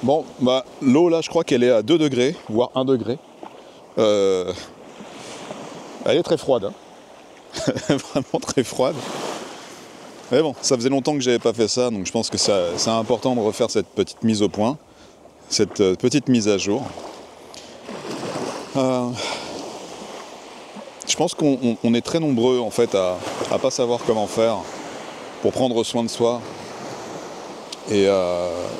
Bon, bah, l'eau là, je crois qu'elle est à 2 degrés, voire 1 degré. Elle est très froide, hein. Vraiment très froide. Mais bon, ça faisait longtemps que j'avais pas fait ça, donc je pense que c'est important de refaire cette petite mise au point, cette petite mise à jour. Je pense qu'on est très nombreux en fait à pas savoir comment faire pour prendre soin de soi. Et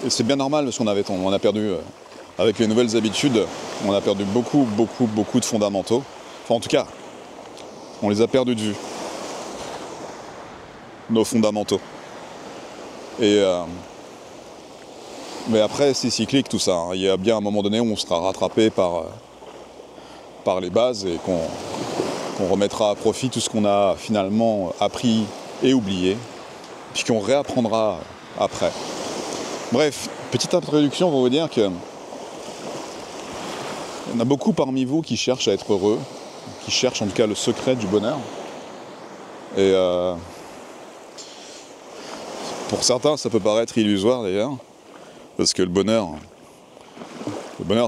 c'est bien normal parce on a perdu, avec les nouvelles habitudes, on a perdu beaucoup de fondamentaux. Enfin en tout cas, on les a perdus de vue, nos fondamentaux. Et mais après c'est cyclique tout ça, hein. Il y a bien un moment donné où on sera rattrapé par les bases et qu'on remettra à profit tout ce qu'on a finalement appris et oublié, puis qu'on réapprendra après. Bref, petite introduction pour vous dire que il y en a beaucoup parmi vous qui cherchent à être heureux, qui cherchent en tout cas le secret du bonheur. Et pour certains, ça peut paraître illusoire d'ailleurs, parce que le bonheur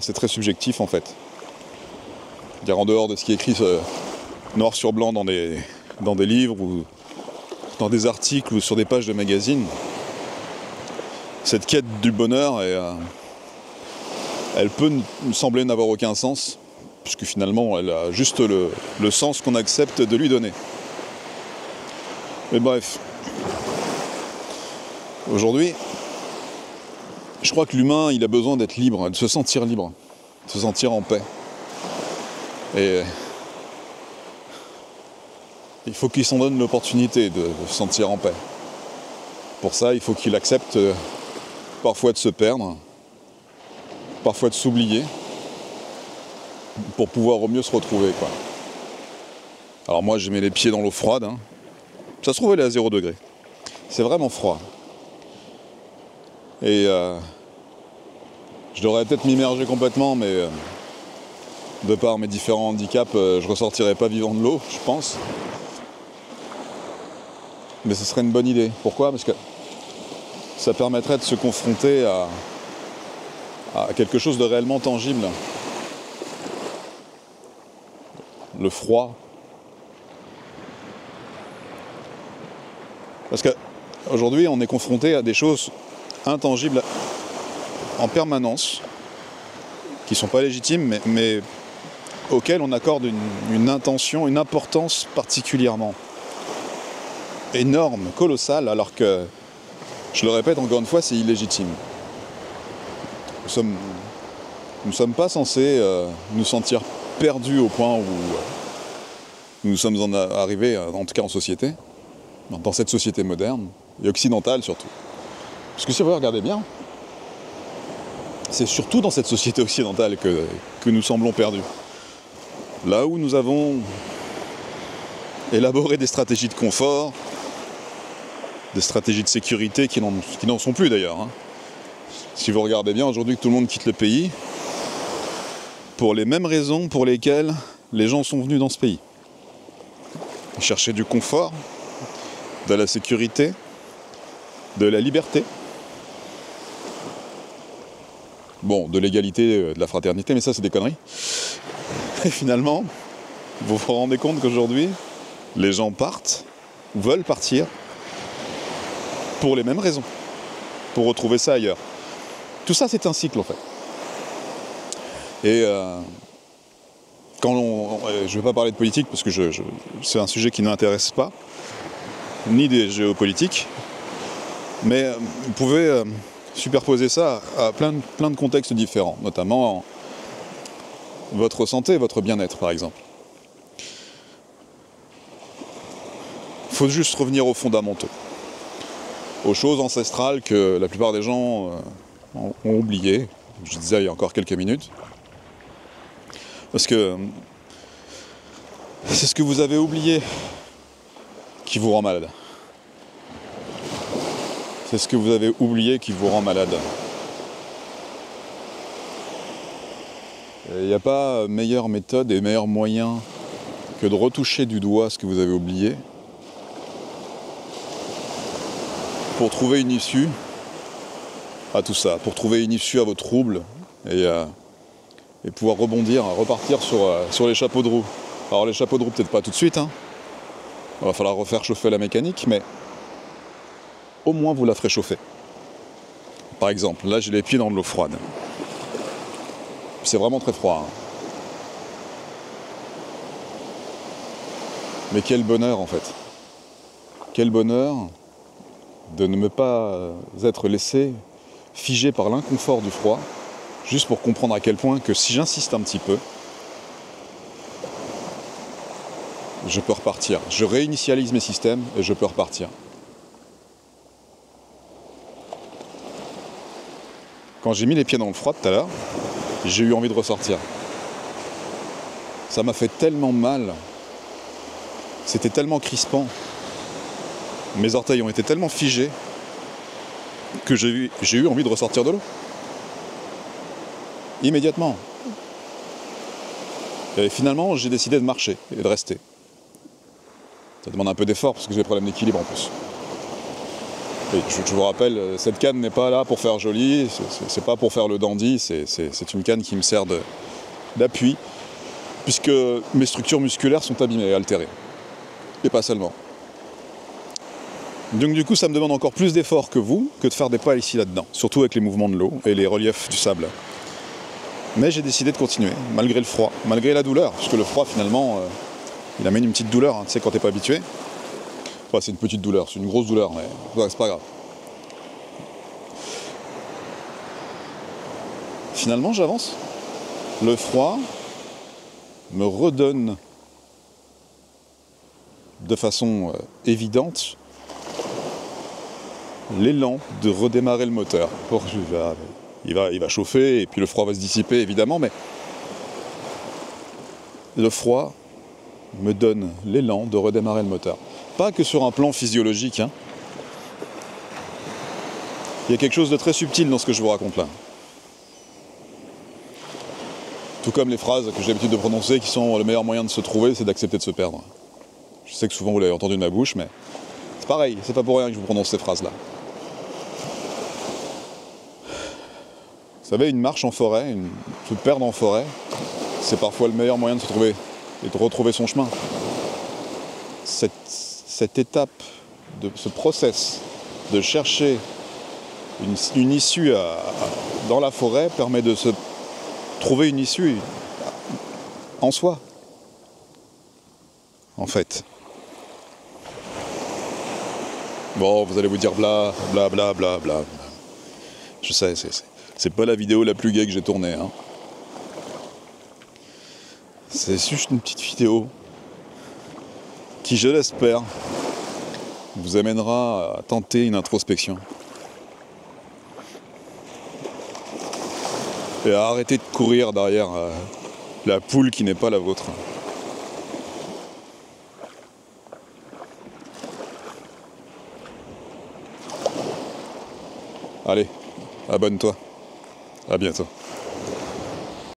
c'est très subjectif en fait. Dire en dehors de ce qui est écrit noir sur blanc dans des livres ou dans des articles ou sur des pages de magazines, cette quête du bonheur, elle peut nous sembler n'avoir aucun sens, puisque finalement elle a juste le sens qu'on accepte de lui donner. Mais bref, aujourd'hui, je crois que l'humain, il a besoin d'être libre, de se sentir libre, de se sentir en paix. Et il faut qu'il s'en donne l'opportunité de se sentir en paix. Pour ça, il faut qu'il accepte parfois de se perdre, parfois de s'oublier, pour pouvoir au mieux se retrouver, quoi. Alors moi, je mets les pieds dans l'eau froide, hein. Ça se trouve, elle est à 0 degré. C'est vraiment froid. Et je devrais peut-être m'immerger complètement, mais de par mes différents handicaps, je ressortirai pas vivant de l'eau, je pense. Mais ce serait une bonne idée. Pourquoi ? Parce que ça permettrait de se confronter à quelque chose de réellement tangible. Le froid. Parce qu'aujourd'hui, on est confronté à des choses intangibles en permanence, qui ne sont pas légitimes, mais auxquelles on accorde une intention, une importance particulièrement énorme, colossale, alors que, je le répète encore une fois, c'est illégitime. Nous ne sommes pas censés nous sentir perdus au point où nous sommes arrivés, en tout cas en société, dans cette société moderne, et occidentale surtout. Parce que si vous regardez bien, c'est surtout dans cette société occidentale que nous semblons perdus. Là où nous avons élaboré des stratégies de confort, des stratégies de sécurité qui n'en sont plus d'ailleurs, hein. Si vous regardez bien, aujourd'hui que tout le monde quitte le pays, pour les mêmes raisons pour lesquelles les gens sont venus dans ce pays. Ils cherchaient du confort, de la sécurité, de la liberté. Bon, de l'égalité, de la fraternité, mais ça c'est des conneries. Et finalement, vous vous rendez compte qu'aujourd'hui, les gens partent, veulent partir, pour les mêmes raisons, pour retrouver ça ailleurs. Tout ça c'est un cycle en fait. Et je ne vais pas parler de politique parce que c'est un sujet qui ne m'intéresse pas, ni des géopolitiques, mais vous pouvez superposer ça à plein de contextes différents, notamment votre santé, votre bien-être par exemple. Il faut juste revenir aux fondamentaux, aux choses ancestrales que la plupart des gens ont oubliées, je disais il y a encore quelques minutes. Parce que c'est ce que vous avez oublié qui vous rend malade. C'est ce que vous avez oublié qui vous rend malade. Il n'y a pas meilleure méthode et meilleur moyen que de retoucher du doigt ce que vous avez oublié pour trouver une issue à tout ça, pour trouver une issue à vos troubles et pouvoir rebondir, repartir sur les chapeaux de roue. Alors les chapeaux de roue peut-être pas tout de suite, hein. Il va falloir refaire chauffer la mécanique, mais au moins vous la ferez chauffer. Par exemple, là j'ai les pieds dans de l'eau froide. C'est vraiment très froid, hein. Mais quel bonheur en fait. Quel bonheur de ne me pas être laissé figé par l'inconfort du froid, juste pour comprendre à quel point que si j'insiste un petit peu, je peux repartir. Je réinitialise mes systèmes et je peux repartir. Quand j'ai mis les pieds dans le froid tout à l'heure, j'ai eu envie de ressortir. Ça m'a fait tellement mal. C'était tellement crispant. Mes orteils ont été tellement figés que j'ai eu envie de ressortir de l'eau. Immédiatement. Et finalement, j'ai décidé de marcher et de rester. Ça demande un peu d'effort parce que j'ai des problèmes d'équilibre en plus. Et je vous rappelle, cette canne n'est pas là pour faire joli, c'est pas pour faire le dandy, c'est une canne qui me sert d'appui, puisque mes structures musculaires sont abîmées et altérées. Et pas seulement. Donc du coup, ça me demande encore plus d'efforts que vous, que de faire des pas ici là-dedans, surtout avec les mouvements de l'eau et les reliefs du sable. Mais j'ai décidé de continuer, malgré le froid, malgré la douleur, parce que le froid finalement, il amène une petite douleur, hein, tu sais, quand t'es pas habitué. Enfin, c'est une petite douleur, c'est une grosse douleur, mais ouais, c'est pas grave. Finalement, j'avance. Le froid me redonne de façon évidente l'élan de redémarrer le moteur. Il va chauffer et puis le froid va se dissiper évidemment, mais le froid me donne l'élan de redémarrer le moteur. Pas que sur un plan physiologique, hein. Il y a quelque chose de très subtil dans ce que je vous raconte là. Tout comme les phrases que j'ai l'habitude de prononcer qui sont le meilleur moyen de se trouver, c'est d'accepter de se perdre. Je sais que souvent vous l'avez entendu de ma bouche, mais c'est pareil, c'est pas pour rien que je vous prononce ces phrases-là. Vous savez, une marche en forêt, se perdre en forêt, c'est parfois le meilleur moyen de se trouver et de retrouver son chemin. Cette étape, ce process de chercher une issue dans la forêt permet de se trouver une issue en soi, en fait. Bon, vous allez vous dire bla, bla, bla, bla, bla. Je sais, c'est pas la vidéo la plus gaie que j'ai tournée, hein. C'est juste une petite vidéo qui, je l'espère, vous amènera à tenter une introspection. Et à arrêter de courir derrière la poule qui n'est pas la vôtre. Allez, abonne-toi. À bientôt.